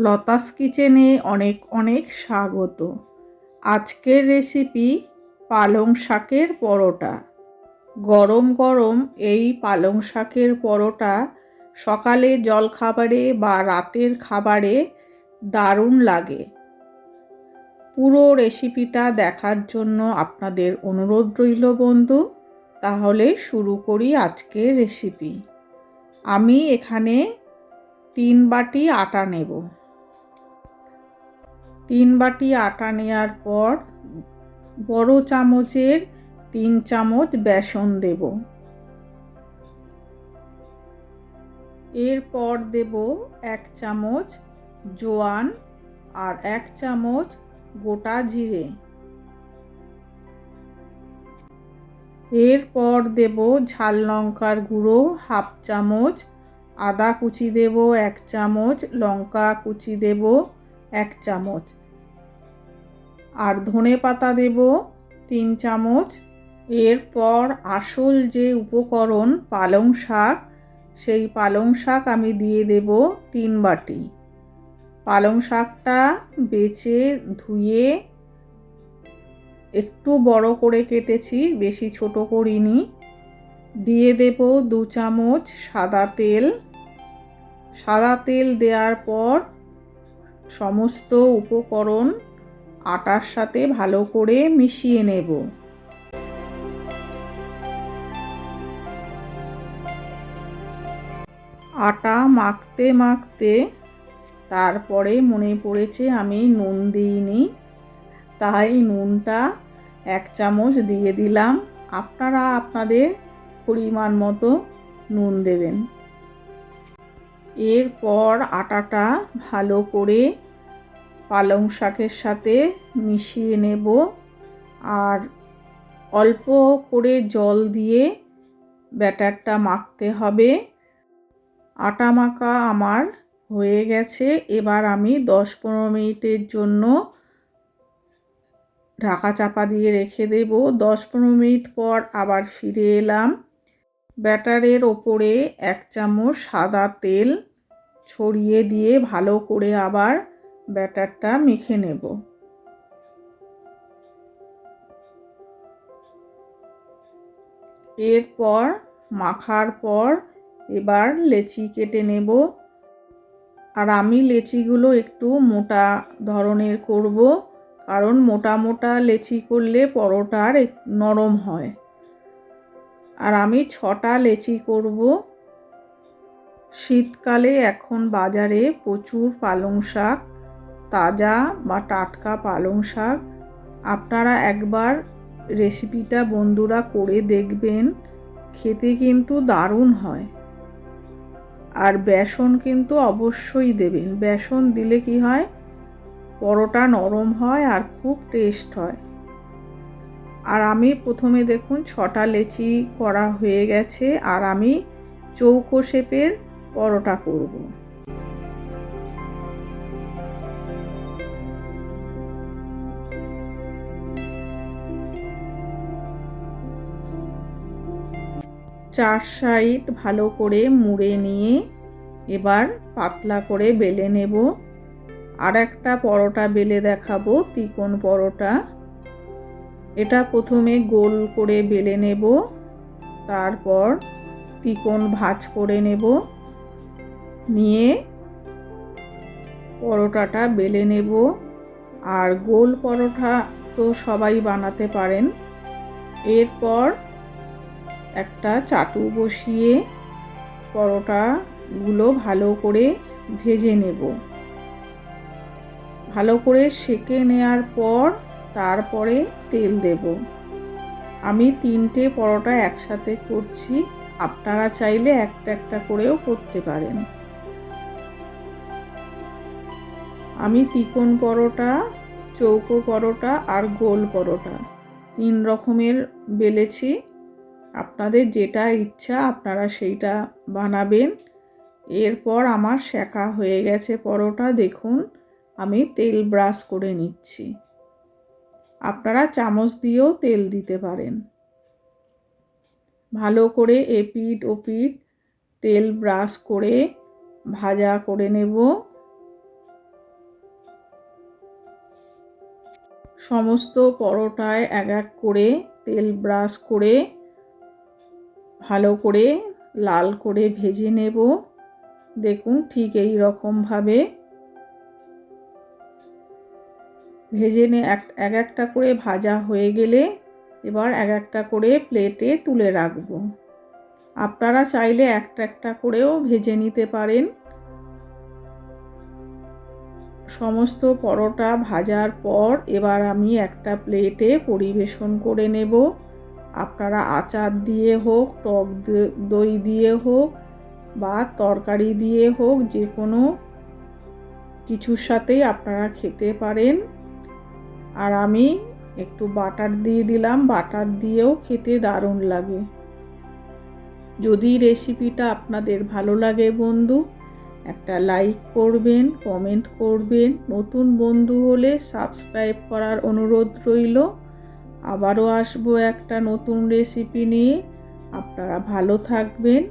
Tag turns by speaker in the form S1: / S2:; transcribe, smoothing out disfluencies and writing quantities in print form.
S1: লতাস কিচেনে অনেক অনেক স্বাগত। আজকের রেসিপি পালং শাকের পরোটা। গরম গরম এই পালং শাকের পরোটা সকালে জলখাবারে বা রাতের খাবারে দারুণ লাগে। পুরো রেসিপিটা দেখার জন্য আপনাদের অনুরোধ রইল বন্ধু। তাহলে শুরু করি আজকের রেসিপি। আমি এখানে 3 বাটি আটা নেব। 3 বাটি আটা নেওয়ার পর বড় চামচের 3 চামচ বেসন দেব। এরপর দেব 1 চামচ জোয়ান আর 1 চামচ গোটা জিরে। এরপর দেব ঝাল লঙ্কার গুঁড়ো 1/2 চামচ, আদা কুচি দেব 1 চামচ, লঙ্কা কুচি দেব 1 চামচ আর ধনে পাতা দেব 3 চামচ। এরপর আসল যে উপকরণ পালং শাক, সেই পালং শাক আমি দিয়ে দেব 3 বাটি। পালং শাকটা বেছে ধুয়ে একটু বড় করে কেটেছি, বেশি ছোট করিনি। দিয়ে দেব 2 চামচ সাদা তেল। সাদা তেল দেওয়ার পর সমস্ত উপকরণ আটার সাথে ভালো করে মিশিয়ে নেব। আটা মাখতে মাখতে তারপরে মনে পড়েছে আমি নুন দিইনি, তাই নুনটা 1 চামচ দিয়ে দিলাম। আপনারা আপনাদের পরিমাণ মতো নুন দেবেন। এরপর আটাটা ভালো করে পালং শাকের সাথে মিশিয়ে নেব আর অল্প করে জল দিয়ে ব্যাটারটা মাখতে হবে। আটা মাখা আমার হয়ে গেছে। এবার আমি 10-15 মিনিটের জন্য ঢাকা চাপা দিয়ে রেখে দেব। 10-15 মিনিট পর আবার ফিরে এলাম। ব্যাটারের ওপরে 1 চামচ সাদা তেল ছড়িয়ে দিয়ে ভালো করে আবার ব্যাটারটা মেখে নেব। এরপর মাখার পর এবার লেচি কেটে নেব। আর আমি লেচিগুলো একটু মোটা ধরনের করব, কারণ মোটা মোটা লেচি করলে পরোটার নরম হয়। আর আমি 6টা লেচি করব। শীতকালে এখন বাজারে প্রচুর পালং শাক, তাজা বা টাটকা পালং শাক। আপনারা একবার রেসিপিটা বন্ধুরা করে দেখবেন, খেতে কিন্তু দারুণ হয়। আর বেসন কিন্তু অবশ্যই দেবেন। বেসন দিলে কি হয়, পরোটা নরম হয় আর খুব টেস্ট হয়। আর আমি প্রথমে দেখুন 6টা লেচি করা হয়ে গেছে। আর আমি চৌকো শেপের পরোটা করব। চার সাইড ভালো করে মুড়ে নিয়ে এবার পাতলা করে বেলে নেব। আর একটা পরোটা বেলে দেখাবো, ত্রিকোণ পরোটা। এটা প্রথমে গোল করে বেলে নেব, তারপর ত্রিকোণ ভাঁজ করে নেব। নিয়ে পরোটাটা বেলে নেব। আর গোল পরোটা তো সবাই বানাতে পারেন। এরপর একটা চাটু বসিয়ে পরোটাগুলো ভালো করে ভেজে নেব। ভালো করে সেঁকে নেওয়ার পর তারপরে তেল দেব। আমি 3টে পরোটা একসাথে করছি, আপনারা চাইলে একটা একটা করেও করতে পারেন। আমি ত্রিকোণ পরোটা, চৌকো পরোটা আর গোল পরোটা 3 রকমের বেলেছি। আপনাদের যেটা ইচ্ছা আপনারা সেইটা বানাবেন। এরপর আমার সেঁকা হয়ে গেছে পরোটা, দেখুন আমি তেল ব্রাশ করে নিচ্ছি। আপনারা চামচ দিয়েও তেল দিতে পারেন। ভালো করে এপিঠ ওপিঠ তেল ব্রাশ করে ভাজা করে নেব। সমস্ত পরোটায় এক এক করে তেল ব্রাশ করে ভালো করে লাল করে ভেজে নেব। দেখুন ঠিক এই রকমভাবে ভেজে এক একটা করে ভাজা হয়ে গেলে এবার এক একটা করে প্লেটে তুলে রাখব। আপনারা চাইলে একটা একটা করেও ভেজে নিতে পারেন। সমস্ত পরোটা ভাজার পর এবার আমি একটা প্লেটে পরিবেশন করে নেব। আপনারা আচার দিয়ে হোক, টক দই দিয়ে হোক বা তরকারি দিয়ে হোক, যে কোনো কিছুর সাথেই আপনারা খেতে পারেন। আর আমি একটু বাটার দিয়ে দিলাম, বাটার দিয়েও খেতে দারুণ লাগে। যদি রেসিপিটা আপনাদের ভালো লাগে বন্ধু, একটা লাইক করবেন, কমেন্ট করবেন। নতুন বন্ধু হলে সাবস্ক্রাইব করার অনুরোধ রইল। আবারও আসবো একটা নতুন রেসিপি নিয়ে। আপনারা ভালো থাকবেন।